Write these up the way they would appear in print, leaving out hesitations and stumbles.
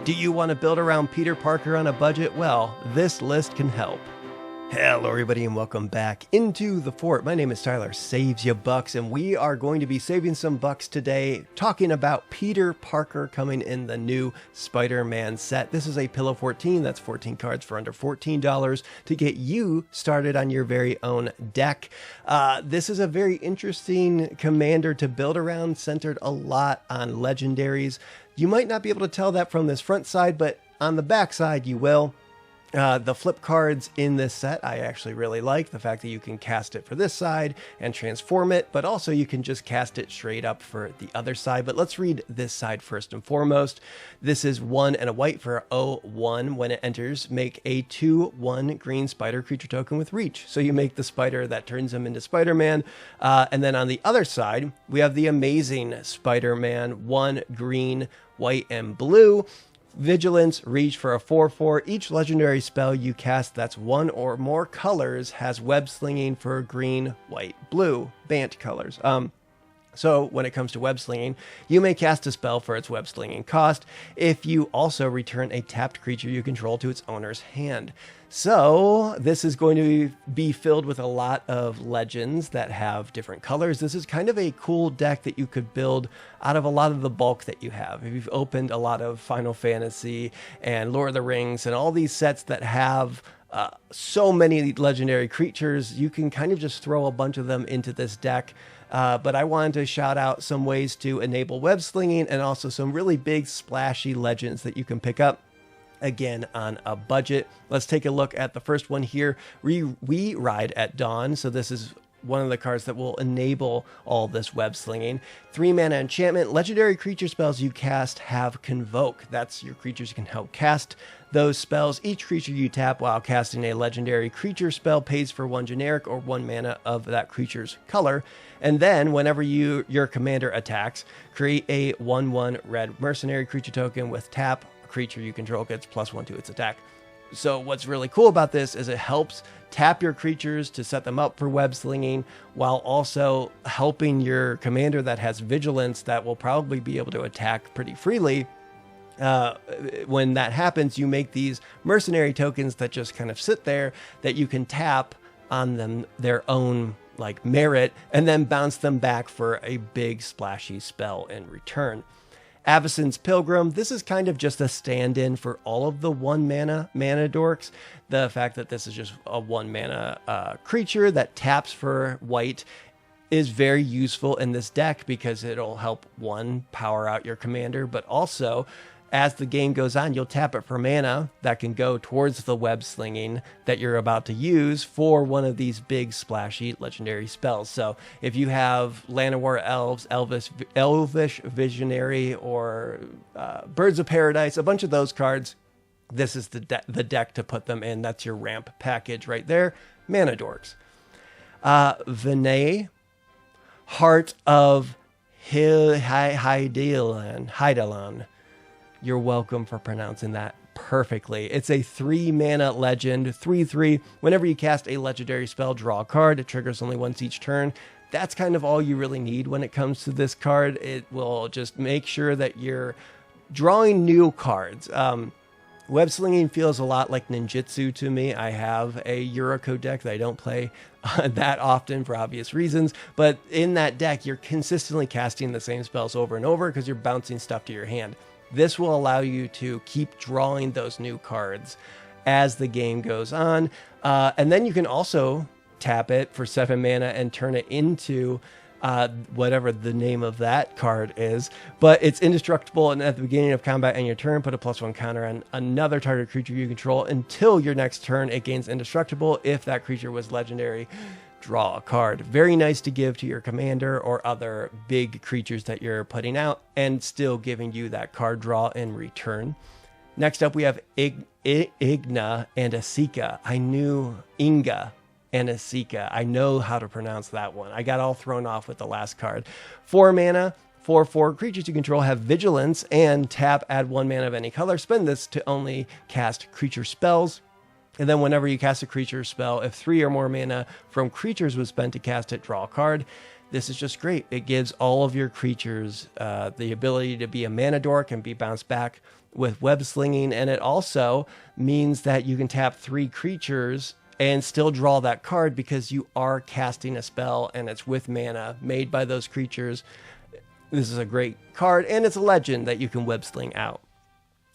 Do you want to build around Peter Parker on a budget? Well, this list can help. Hello everybody and welcome back into the fort. My name is Tyler, Saves Ya Bucks, and we are going to be saving some bucks today talking about Peter Parker coming in the new Spider-Man set. This is a Pillow 14, that's 14 cards for under $14 to get you started on your very own deck. This is a very interesting commander to build around, centered a lot on legendaries. You might not be able to tell that from this front side, but on the back side you will. The flip cards in this set I actually really like. The fact that you can cast it for this side and transform it, but also you can just cast it straight up for the other side. But let's read this side first and foremost. This is 1 and a white for 0/1. When it enters, make a 2/1 green spider creature token with reach. So you make the spider that turns him into Spider-Man. And then on the other side, we have the amazing Spider-Man, 1 green, white, and blue. Vigilance, reach for a 4/4. Each legendary spell you cast that's one or more colors has web-slinging for green, white, blue, Bant colors. So when it comes to web-slinging, you may cast a spell for its web-slinging cost if you also return a tapped creature you control to its owner's hand. So this is going to be filled with a lot of legends that have different colors. This is kind of a cool deck that you could build out of a lot of the bulk that you have. If you've opened a lot of Final Fantasy and Lord of the Rings and all these sets that have so many legendary creatures, you can kind of just throw a bunch of them into this deck. But I wanted to shout out some ways to enable web slinging and also some really big splashy legends that you can pick up, again, on a budget. Let's take a look at the first one here. We Ride at Dawn. So this is one of the cards that will enable all this web slinging. 3 mana enchantment. Legendary creature spells you cast have Convoke. That's your creatures can help cast those spells. Each creature you tap while casting a legendary creature spell pays for 1 generic or 1 mana of that creature's color. And then whenever your commander attacks, create a 1/1 red mercenary creature token with tap. A creature you control gets +1 to its attack. So what's really cool about this is it helps tap your creatures to set them up for web slinging while also helping your commander that has vigilance that will probably be able to attack pretty freely. When that happens, you make these mercenary tokens that just kind of sit there that you can tap on them their own like merit and then bounce them back for a big splashy spell in return. Avacyn's Pilgrim. This is kind of just a stand-in for all of the 1 mana dorks. The fact that this is just a 1 mana creature that taps for white is very useful in this deck because it'll help, 1, power out your commander, but also as the game goes on, you'll tap it for mana that can go towards the web slinging that you're about to use for one of these big splashy legendary spells. So if you have Llanowar Elves, Elvish Visionary, or Birds of Paradise, a bunch of those cards, this is the deck to put them in. That's your ramp package right there. Mana Dorks. Vinay, Heart of Hydaelyn. You're welcome for pronouncing that perfectly. It's a 3 mana legend, 3/3. Whenever you cast a legendary spell, draw a card. It triggers only once each turn. That's kind of all you really need when it comes to this card. It will just make sure that you're drawing new cards. Web slinging feels a lot like ninjutsu to me. I have a Yuriko deck that I don't play that often for obvious reasons, but in that deck, you're consistently casting the same spells over and over because you're bouncing stuff to your hand. This will allow you to keep drawing those new cards as the game goes on. And then you can also tap it for 7 mana and turn it into whatever the name of that card is. But it's indestructible, and at the beginning of combat and your turn, put a +1 counter on another target creature you control until your next turn. It gains indestructible. If that creature was legendary, draw a card. Very nice to give to your commander or other big creatures that you're putting out and still giving you that card draw in return. Next up, we have Igna and Asika. I knew Inga and Asika. I know how to pronounce that one. I got all thrown off with the last card. 4 mana, 4/4 creatures you control have vigilance and tap, add 1 mana of any color. Spend this to only cast creature spells. And then whenever you cast a creature spell, if 3 or more mana from creatures was spent to cast it, draw a card. This is just great. It gives all of your creatures the ability to be a mana dork and be bounced back with web slinging, and it also means that you can tap 3 creatures and still draw that card because you are casting a spell and it's with mana made by those creatures. This is a great card, and it's a legend that you can web sling out.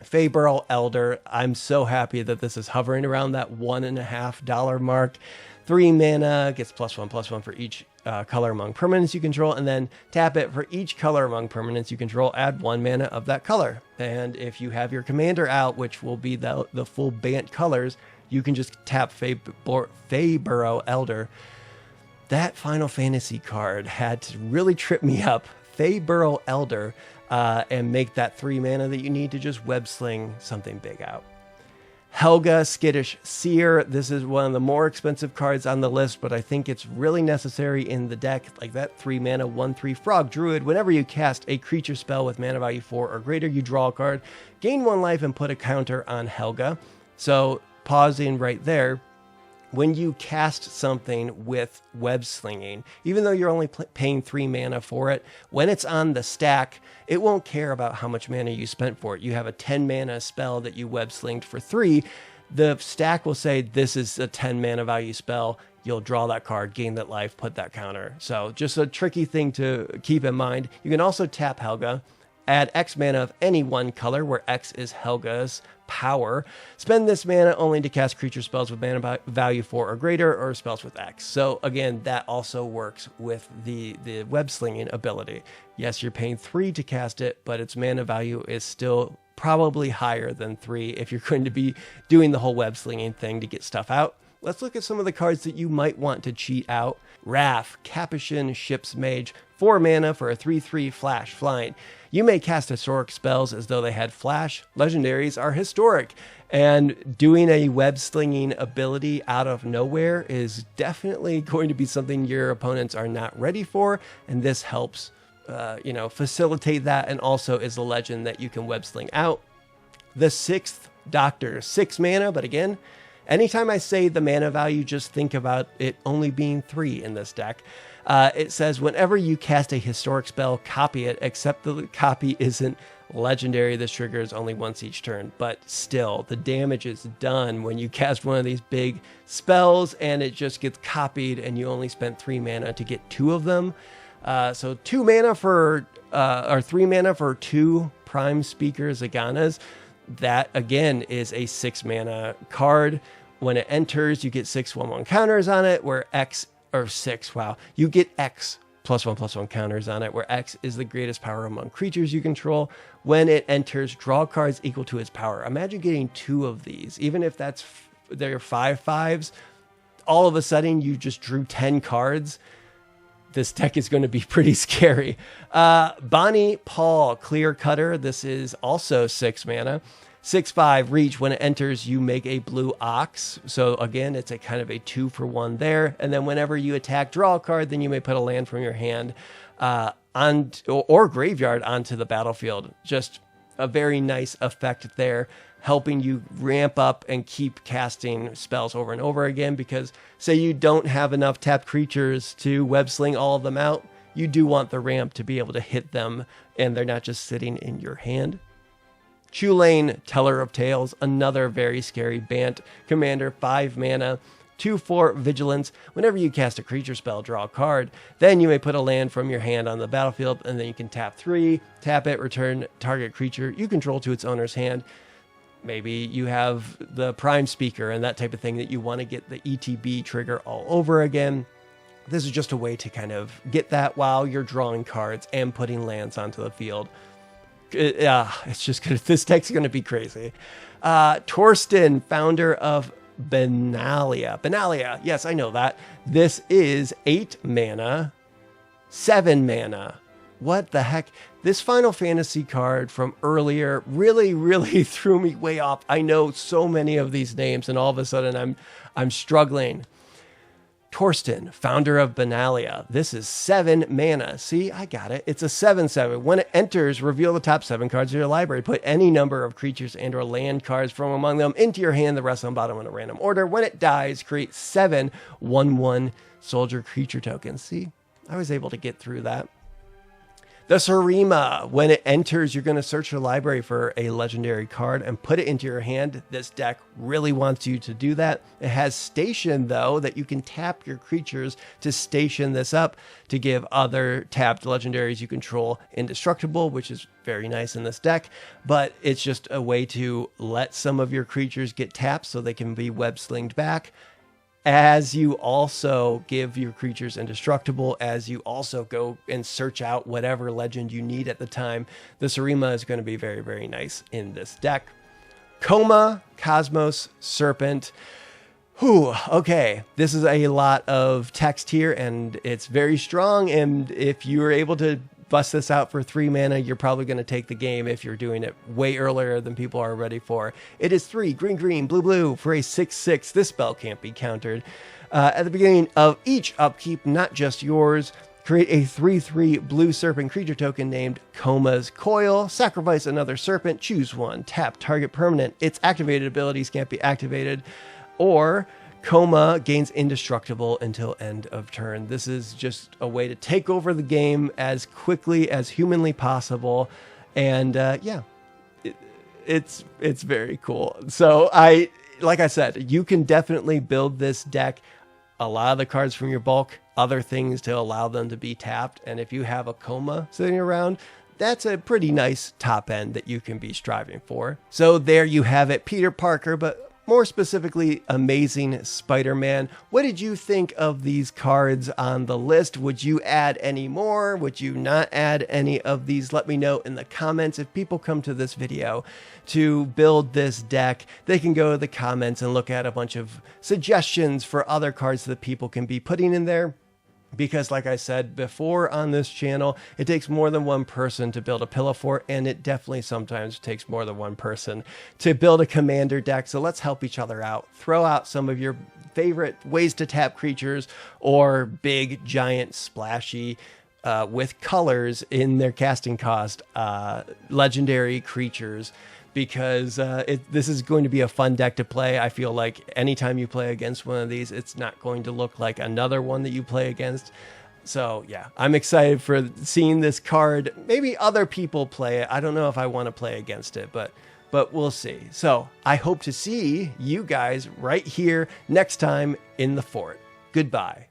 Feyburl Elder, I'm so happy that this is hovering around that $1.50 mark. 3 mana, gets +1/+1 for each color among permanents you control, and then tap it for each color among permanents you control, add 1 mana of that color. And if you have your commander out, which will be the full Bant colors, you can just tap Feyburl Elder. That Final Fantasy card had to really trip me up. Feyburl Elder, and make that 3 mana that you need to just web sling something big out. Helga Skittish Seer. This is one of the more expensive cards on the list, but I think it's really necessary in the deck. Like that 3 mana 1/3 Frog Druid. Whenever you cast a creature spell with mana value 4 or greater, you draw a card, gain 1 life, and put a counter on Helga. So pausing right there. When you cast something with web slinging, even though you're only paying 3 mana for it, when it's on the stack, it won't care about how much mana you spent for it. You have a 10 mana spell that you web slinged for 3. The stack will say this is a 10 mana value spell. You'll draw that card, gain that life, put that counter. So just a tricky thing to keep in mind. You can also tap Helga, add X mana of any one color, where X is Helga's power. Spend this mana only to cast creature spells with mana value 4 or greater, or spells with X. So again, that also works with the web slinging ability. Yes, you're paying 3 to cast it, but its mana value is still probably higher than 3 if you're going to be doing the whole web slinging thing to get stuff out. Let's look at some of the cards that you might want to cheat out. Wrath, Capuchin Ship's Mage, 4 mana for a 3/3 flash flying. You may cast historic spells as though they had flash. Legendaries are historic, and doing a web slinging ability out of nowhere is definitely going to be something your opponents are not ready for, and this helps facilitate that, and also is a legend that you can web sling out. The Sixth Doctor, 6 mana, but again, anytime I say the mana value, just think about it only being 3 in this deck. It says whenever you cast a historic spell, copy it, except the copy isn't legendary. This triggers only once each turn, but still the damage is done when you cast one of these big spells and it just gets copied and you only spent 3 mana to get 2 of them. So 2 mana for, or 3 mana for 2 Prime Speaker Zaganas. That again is a 6 mana card. When it enters, you get 6/1/1 counters on it, where X, or 6, wow. You get X +1/+1 counters on it, where X is the greatest power among creatures you control. When it enters, draw cards equal to its power. Imagine getting 2 of these, even if they're 5/5s. All of a sudden, you just drew 10 cards. This deck is going to be pretty scary. Bonnie Paul, Clear Cutter. This is also 6 mana. 6/5 reach. When it enters, you make a blue ox. So again, it's a kind of a 2-for-1 there. And then whenever you attack, draw a card, then you may put a land from your hand or graveyard onto the battlefield. Just a very nice effect there, helping you ramp up and keep casting spells over and over again. Because say you don't have enough tapped creatures to web sling all of them out, you do want the ramp to be able to hit them and they're not just sitting in your hand. Chulane, Teller of Tales, another very scary Bant commander, 5 mana, 2/4 vigilance. Whenever you cast a creature spell, draw a card. Then you may put a land from your hand on the battlefield, and then you can tap 3, tap it, return target creature you control to its owner's hand. Maybe you have the Prime Speaker and that type of thing that you want to get the ETB trigger all over again. This is just a way to kind of get that while you're drawing cards and putting lands onto the field. It's just gonna, this deck's gonna be crazy. Torsten, founder of Benalia. Yes, I know that. This is 8 mana, 7 mana. What the heck? This Final Fantasy card from earlier really threw me way off. I know so many of these names, and all of a sudden I'm struggling. Torsten, founder of Benalia. This is 7 mana. See, I got it. It's a 7/7. When it enters, reveal the top 7 cards of your library. Put any number of creatures and or land cards from among them into your hand, the rest on bottom in a random order. When it dies, create 7 1/1 soldier creature tokens. See, I was able to get through that. The Surima, when it enters, you're going to search your library for a legendary card and put it into your hand. This deck really wants you to do that. It has Station, though, that you can tap your creatures to station this up to give other tapped legendaries you control indestructible, which is very nice in this deck. But it's just a way to let some of your creatures get tapped so they can be web-slinged back, as you also give your creatures indestructible, as you also go and search out whatever legend you need at the time. The Surima is going to be very, very nice in this deck. Coma, Cosmos, Serpent. Whew, okay, this is a lot of text here, and it's very strong, and if you are able to bust this out for 3 mana, you're probably going to take the game if you're doing it way earlier than people are ready for. It is 3 green, green, blue, blue for a 6/6. This spell can't be countered. At the beginning of each upkeep, not just yours, create a 3/3 blue serpent creature token named Coma's Coil. Sacrifice another serpent. Choose one. Tap target permanent. Its activated abilities can't be activated. Or Coma gains indestructible until end of turn. This is just a way to take over the game as quickly as humanly possible. And yeah, it's very cool. So like I said, you can definitely build this deck. A lot of the cards from your bulk, other things to allow them to be tapped. And if you have a Coma sitting around, that's a pretty nice top end that you can be striving for. So there you have it, Peter Parker, but more specifically, Amazing Spider-Man. What did you think of these cards on the list? Would you add any more? Would you not add any of these? Let me know in the comments. If people come to this video to build this deck, they can go to the comments and look at a bunch of suggestions for other cards that people can be putting in there. Because like I said before on this channel, it takes more than one person to build a pillow fort, and it definitely sometimes takes more than one person to build a commander deck. So let's help each other out. Throw out some of your favorite ways to tap creatures, or big, giant, splashy, with colors in their casting cost, legendary creatures. Because this is going to be a fun deck to play. I feel like anytime you play against one of these, it's not going to look like another one that you play against. So yeah, I'm excited for seeing this card. Maybe other people play it. I don't know if I want to play against it, but we'll see. So I hope to see you guys right here next time in the fort. Goodbye.